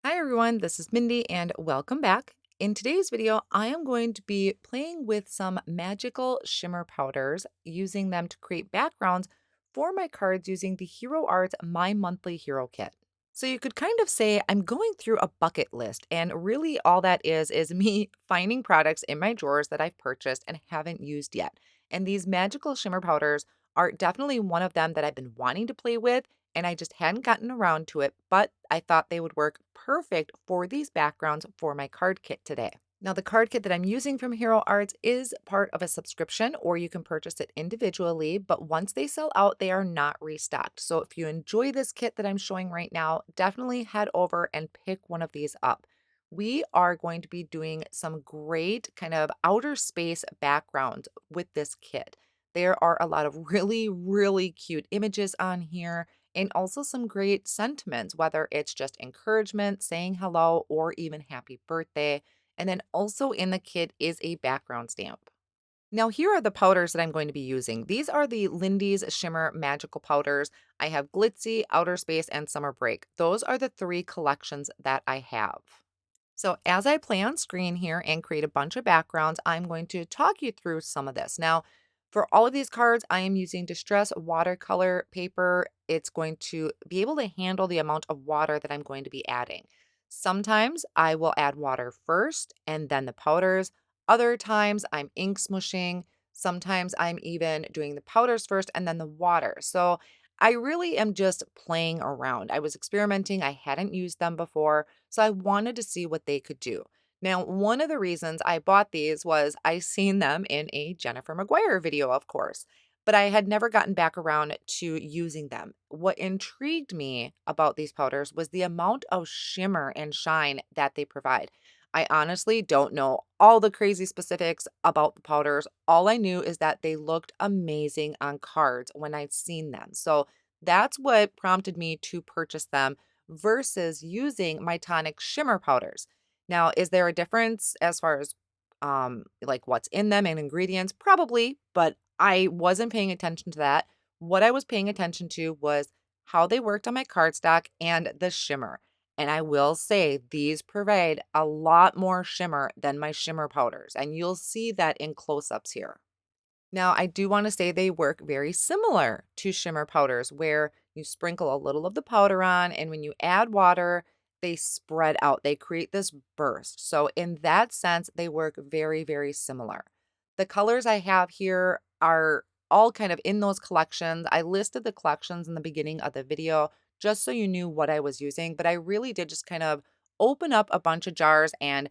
Hi everyone, this is Mindy and welcome back. In today's video, I am going to be playing with some magical shimmer powders, using them to create backgrounds for my cards using the Hero Arts My Monthly Hero Kit. So you could kind of say I'm going through a bucket list, and really all that is me finding products in my drawers that I've purchased and haven't used yet. And these magical shimmer powders are definitely one of them that I've been wanting to play with, and I just hadn't gotten around to it, but I thought they would work perfect for these backgrounds for my card kit today. Now, the card kit that I'm using from Hero Arts is part of a subscription, or you can purchase it individually, but once they sell out, they are not restocked. So if you enjoy this kit that I'm showing right now, definitely head over and pick one of these up. We are going to be doing some great kind of outer space backgrounds with this kit. There are a lot of really cute images on here and also some great sentiments, whether it's just encouragement, saying hello, or even happy birthday. And then also in the kit is a background stamp. Now, here are the powders that I'm going to be using. These are the Lindy's Shimmer Magical Powders. I have Glitzy, Outer Space, and Summer Break. Those are the three collections that I have. So as I play on screen here and create a bunch of backgrounds, I'm going to talk you through some of this. Now, for all of these cards, I am using Distress watercolor paper. It's going to be able to handle the amount of water that I'm going to be adding. Sometimes I will add water first and then the powders. Other times I'm ink smushing. Sometimes I'm even doing the powders first and then the water. So I really am just playing around. I was experimenting. I hadn't used them before. So I wanted to see what they could do. Now, one of the reasons I bought these was I seen them in a Jennifer Maguire video, of course, but I had never gotten back around to using them. What intrigued me about these powders was the amount of shimmer and shine that they provide. I honestly don't know all the crazy specifics about the powders. All I knew is that they looked amazing on cards when I'd seen them. So that's what prompted me to purchase them versus using my tonic shimmer powders. Now, is there a difference as far as like what's in them and ingredients? Probably, but I wasn't paying attention to that. What I was paying attention to was how they worked on my cardstock and the shimmer. And I will say these provide a lot more shimmer than my shimmer powders, and you'll see that in close-ups here. Now, I do want to say they work very similar to shimmer powders, where you sprinkle a little of the powder on, and when you add water, they spread out. They create this burst. So, in that sense, they work very similar. The colors I have here are all kind of in those collections. I listed the collections in the beginning of the video just so you knew what I was using, but I really did just kind of open up a bunch of jars and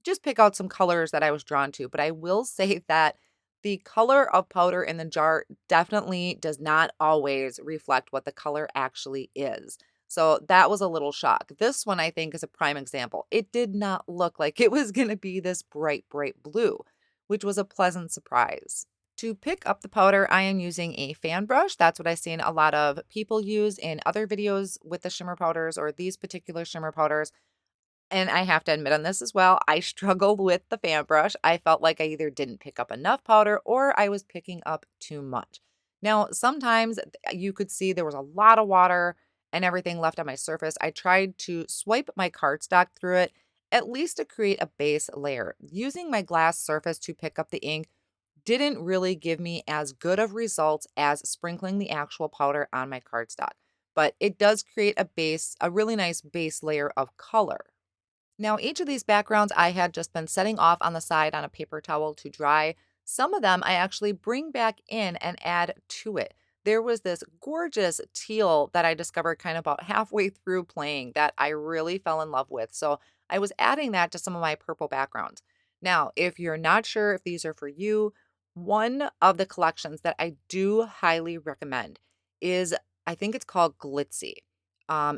just pick out some colors that I was drawn to. But I will say that the color of powder in the jar definitely does not always reflect what the color actually is. So that was a little shock. This one I think is a prime example. It did not look like it was going to be this bright blue, which was a pleasant surprise. To pick up the powder, I am using a fan brush. That's what I've seen a lot of people use in other videos with the shimmer powders or these particular shimmer powders. And I have to admit on this as well, I struggled with the fan brush. I felt like I either didn't pick up enough powder or I was picking up too much. Now, sometimes you could see there was a lot of water and everything left on my surface. I tried to swipe my cardstock through it, at least to create a base layer. Using my glass surface to pick up the ink didn't really give me as good of results as sprinkling the actual powder on my cardstock, but it does create a really nice base layer of color. Now, each of these backgrounds I had just been setting off on the side on a paper towel to dry. Some of them I actually bring back in and add to it. There was this gorgeous teal that I discovered kind of about halfway through playing that I really fell in love with. So I was adding that to some of my purple backgrounds. Now, if you're not sure if these are for you, one of the collections that I do highly recommend is, I think it's called GLITZY.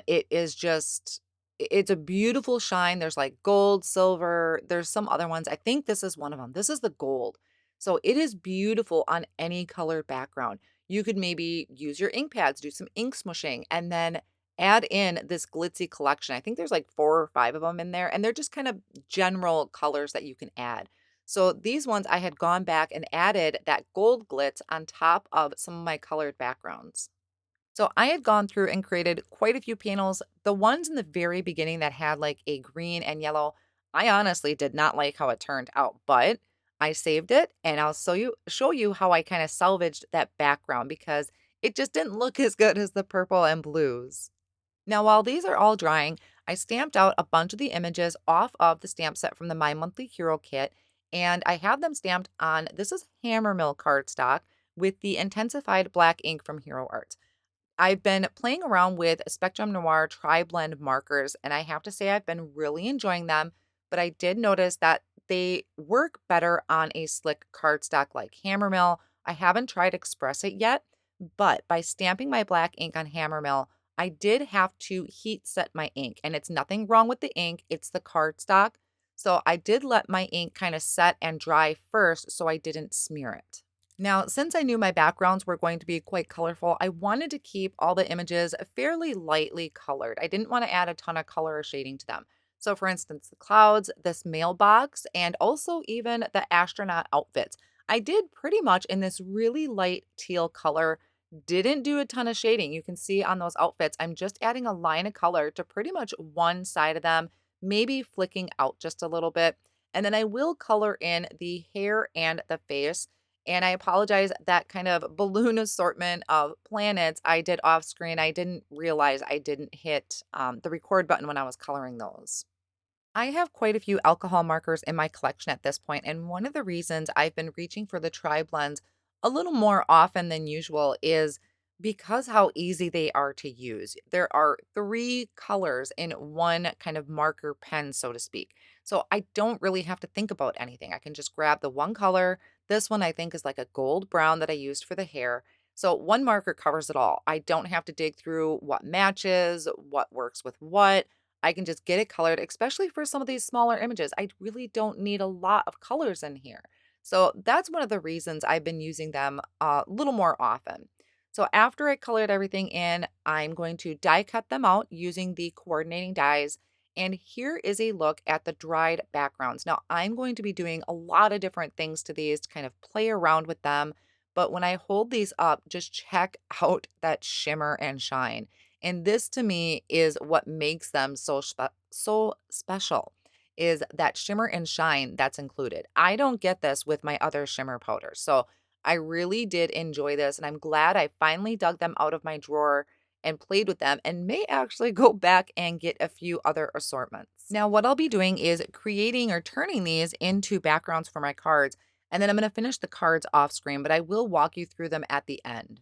It is just it's a beautiful shine. There's like gold, silver, there's some other ones. I think this is one of them. This is the gold. So it is beautiful on any colored background. You could maybe use your ink pads, do some ink smushing, and then add in this glitzy collection. I think there's like 4 or 5 of them in there, and they're just kind of general colors that you can add. So these ones I had gone back and added that gold glitz on top of some of my colored backgrounds. So I had gone through and created quite a few panels. The ones in the very beginning that had like a green and yellow, I honestly did not like how it turned out, but I saved it and I'll show you how I kind of salvaged that background because it just didn't look as good as the purple and blues. Now, while these are all drying, I stamped out a bunch of the images off of the stamp set from the My Monthly Hero kit, and I have them stamped on this is Hammermill cardstock with the Intens-ified Black Ink from Hero Art. I've been playing around with Spectrum Noir Tri-Blend markers, and I have to say I've been really enjoying them, but I did notice that they work better on a slick cardstock like Hammermill. I haven't tried Express It yet, but by stamping my black ink on Hammermill, I did have to heat set my ink, and it's nothing wrong with the ink, it's the cardstock. So I did let my ink kind of set and dry first so I didn't smear it. Now, since I knew my backgrounds were going to be quite colorful, I wanted to keep all the images fairly lightly colored. I didn't want to add a ton of color or shading to them. So, for instance, the clouds, this mailbox, and also even the astronaut outfits. I did pretty much in this really light teal color, didn't do a ton of shading. You can see on those outfits, I'm just adding a line of color to pretty much one side of them, maybe flicking out just a little bit. And then I will color in the hair and the face, and I apologize, that kind of balloon assortment of planets I did off screen. I didn't realize I didn't hit the record button when I was coloring those. I have quite a few alcohol markers in my collection at this point, and one of the reasons I've been reaching for the tri blends a little more often than usual is because how easy they are to use. There are three colors in one kind of marker pen, so to speak. So I don't really have to think about anything. I can just grab the one color. This one I think is like a gold brown that I used for the hair. So one marker covers it all. I don't have to dig through what matches, what works with what. I can just get it colored, especially for some of these smaller images. I really don't need a lot of colors in here. So that's one of the reasons I've been using them a little more often. So after I colored everything in, I'm going to die cut them out using the coordinating dies. And here is a look at the dried backgrounds. Now I'm going to be doing a lot of different things to these to kind of play around with them. But when I hold these up, just check out that shimmer and shine. And this to me is what makes them so special is that shimmer and shine that's included. I don't get this with my other shimmer powders. So I really did enjoy this and I'm glad I finally dug them out of my drawer and played with them and may actually go back and get a few other assortments. Now, what I'll be doing is creating or turning these into backgrounds for my cards, and then I'm going to finish the cards off screen, but I will walk you through them at the end.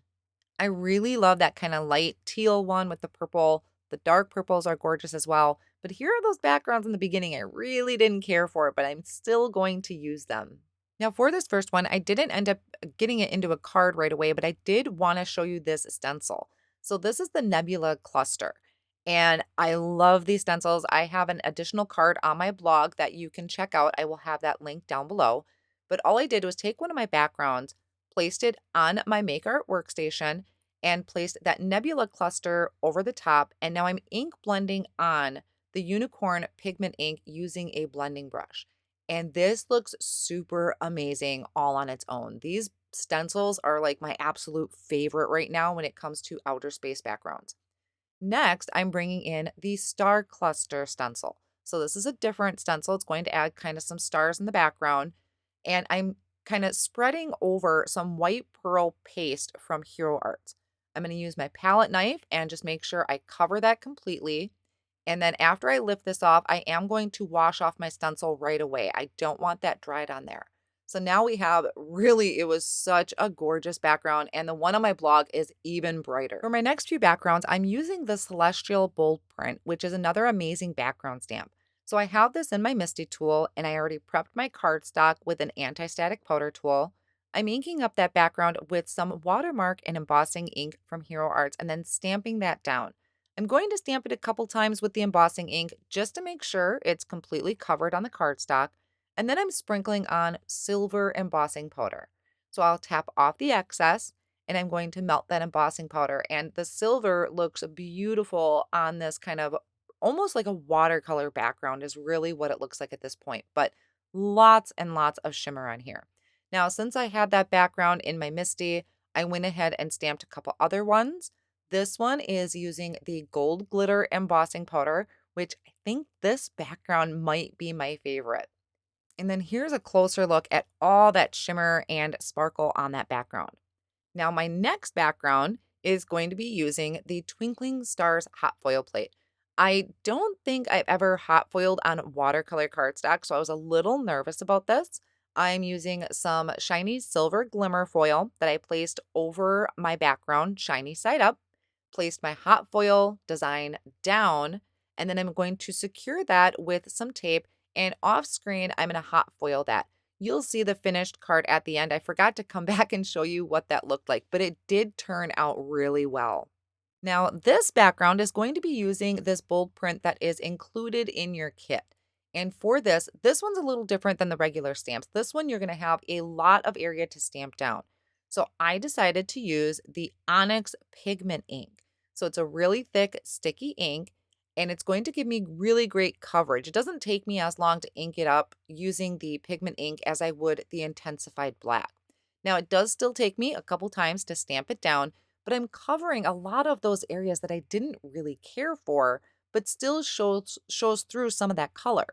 I really love that kind of light teal one with the purple. The dark purples are gorgeous as well. But here are those backgrounds in the beginning I really didn't care for, but I'm still going to use them. Now for this first one, I didn't end up getting it into a card right away, but I did want to show you this stencil. So this is the Nebula cluster. And I love these stencils. I have an additional card on my blog that you can check out. I will have that link down below. But all I did was take one of my backgrounds, placed it on my Make Art workstation, and placed that Nebula cluster over the top. And now I'm ink blending on the Unicorn Pigment Ink using a blending brush. And this looks super amazing all on its own. These stencils are like my absolute favorite right now when it comes to outer space backgrounds. Next, I'm bringing in the Star Cluster stencil. So this is a different stencil. It's going to add kind of some stars in the background. And I'm kind of spreading over some white pearl paste from Hero Art. I'm going to use my palette knife and just make sure I cover that completely. And then after I lift this off, I am going to wash off my stencil right away. I don't want that dried on there. So now we have really, it was such a gorgeous background, and the one on my blog is even brighter. For my next few backgrounds, I'm using the Celestial Bold Print, which is another amazing background stamp. So I have this in my Misty tool, and I already prepped my cardstock with an anti-static powder tool. I'm inking up that background with some Watermark and embossing ink from Hero Arts and then stamping that down. I'm going to stamp it a couple times with the embossing ink just to make sure it's completely covered on the cardstock, and then I'm sprinkling on silver embossing powder. So I'll tap off the excess and I'm going to melt that embossing powder, and the silver looks beautiful on this kind of almost like a watercolor background is really what it looks like at this point, but lots and lots of shimmer on here. Now, since I had that background in my Misty, I went ahead and stamped a couple other ones. This one is using the gold glitter embossing powder, which I think this background might be my favorite. And then here's a closer look at all that shimmer and sparkle on that background. Now, my next background is going to be using the Twinkling Stars hot foil plate. I don't think I've ever hot foiled on watercolor cardstock, so I was a little nervous about this. I'm using some shiny silver glimmer foil that I placed over my background, shiny side up, placed my hot foil design down, and then I'm going to secure that with some tape. And off screen, I'm going to hot foil that. You'll see the finished card at the end. I forgot to come back and show you what that looked like, but it did turn out really well. Now, this background is going to be using this bold print that is included in your kit. And for this one's a little different than the regular stamps. This one, you're going to have a lot of area to stamp down. So I decided to use the Onyx Pigment Ink. So it's a really thick, sticky ink, and it's going to give me really great coverage. It doesn't take me as long to ink it up using the pigment ink as I would the Intens-ified Black. Now, it does still take me a couple times to stamp it down, but I'm covering a lot of those areas that I didn't really care for, but still shows through some of that color.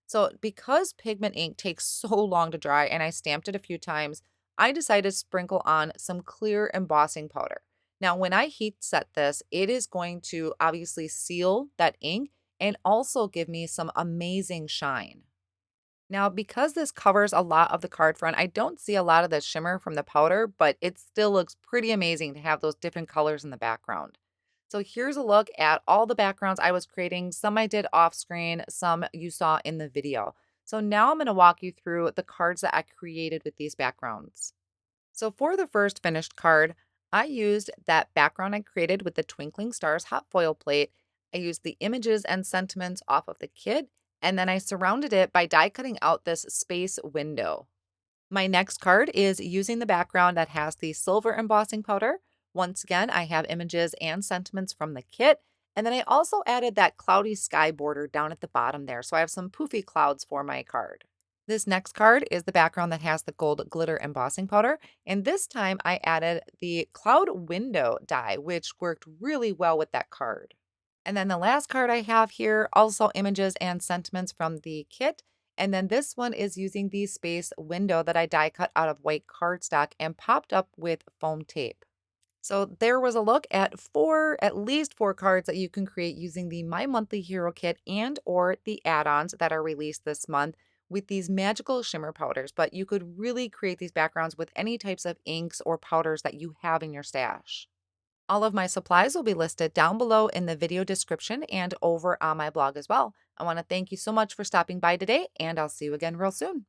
So because pigment ink takes so long to dry and I stamped it a few times, I decided to sprinkle on some clear embossing powder. Now, when I heat set this, it is going to obviously seal that ink and also give me some amazing shine. Now, because this covers a lot of the card front, I don't see a lot of the shimmer from the powder, but it still looks pretty amazing to have those different colors in the background. So here's a look at all the backgrounds I was creating. Some I did off screen, some you saw in the video. So now I'm going to walk you through the cards that I created with these backgrounds. So for the first finished card, I used that background I created with the Twinkling Stars hot foil plate. I used the images and sentiments off of the kit, and then I surrounded it by die cutting out this space window. My next card is using the background that has the silver embossing powder. Once again, I have images and sentiments from the kit, and then I also added that cloudy sky border down at the bottom there, so I have some poofy clouds for my card. This next card is the background that has the gold glitter embossing powder, and this time I added the cloud window die, which worked really well with that card. And then the last card I have here, also images and sentiments from the kit. And then this one is using the space window that I die cut out of white cardstock and popped up with foam tape. So there was a look at at least four cards that you can create using the My Monthly Hero Kit and or the add-ons that are released this month with these magical shimmer powders. But you could really create these backgrounds with any types of inks or powders that you have in your stash. All of my supplies will be listed down below in the video description and over on my blog as well. I want to thank you so much for stopping by today, and I'll see you again real soon.